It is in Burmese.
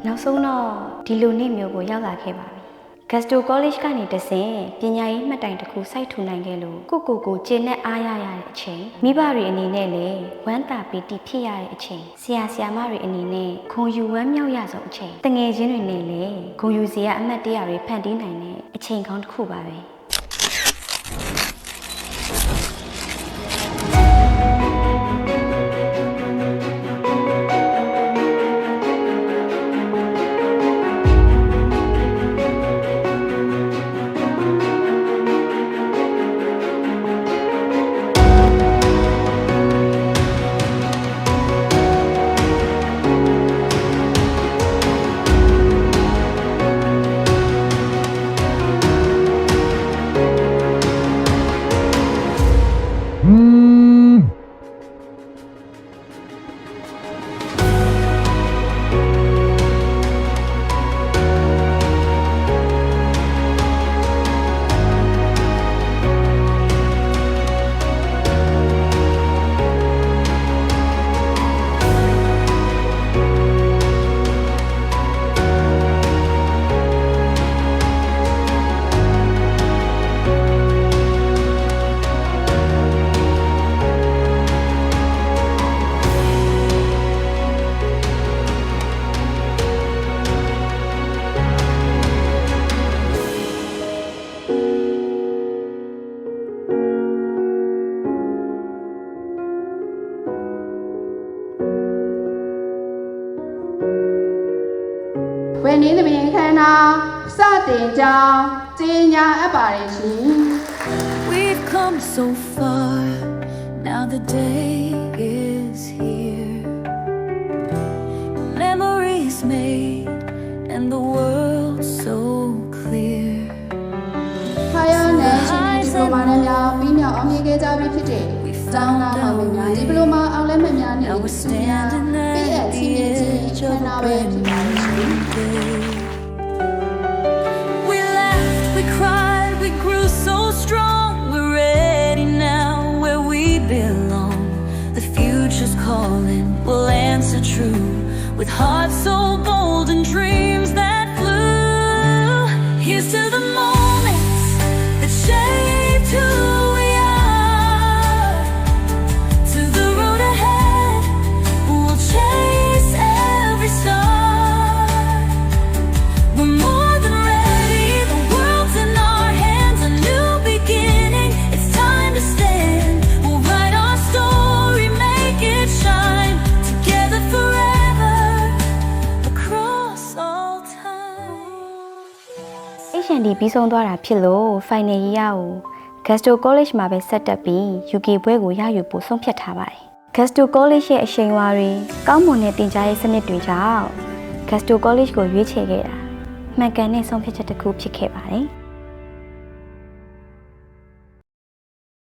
နောက်ဆုံးတော့ဒီလိုနေ့မျိုးကိုရောက်လာခဲ့ပါပြီ Gusto College ကနေတဆင့်ပညာရေးမှတ်တိုင်တစ်ခုစိုက်ထူနိုင်ခဲ့လို့ကိုကျေနပ်အားရရတဲ့အချိန်မိဘတွေအနေနဲ့လည်းဝမ်းသာပီတိဖြစ်ရတဲ့အချိန်ဆရာမတွေအနေနဲ့ခုံယူဝမ်းမြောက်ရဆုံးအချိန်တငယ်ချင်းတွေနဲ့လည်းခုံယူစရာအမှတ်တရတွေဖန်တီးနိုင်တဲ့အချိန်ကောင်းတစ်ခုပါပဲဝန်ကြီးသမီးခန္ဓာစတင်ကြောင်းကြီးညာအပ်ပါရရှင် We've come so far now the day is here memories made and the world so clear ခါရနဲ့ရှင်ဒီပလိုမာနဲ့များပြီးမြောက်အောင်မြင်ခဲ့ကြပြီဖြစ်တဲ့ကျောင်းသားမောင်များဒီပလိုမာအောင်လက်မှတ်များနဲ့ပြီးရဲ့စီးရင်ချင်းခန္ဓာပဲဖြစ်ပါရှင် We laughed, we cried, we grew so strong. We're ready now where we belong. The future's calling, we'll answer true with hearts so bold and dreams that flew. Here's to the moments that shaped who we are. To the road ahead, we'll chase every star. We're more than ready, the world's in our hands, a new beginning, it's time to stand. We'll write our story, make it shine, together forever, across all time. HND ပြီးဆုံးသွားတာဖြစ်လို့ final year ကို Gusto College မှာပဲဆက်တက်ပြီး UK ဘွဲကိုရယူဖို့ဆုံးဖြတ်ထားပါတယ် Gusto College ရဲ့အရှိန်အဝါတွေကောင်းမွန်တဲ့တင်ကြားရေးစနစ်တွေကြောင့် Gusto College ကိုရွေးချယ်ခဲ့တာမှန်ကန်တဲ့ဆုံးဖြတ်ချက်တစ်ခုဖြစ်ခဲ့ပါတယ်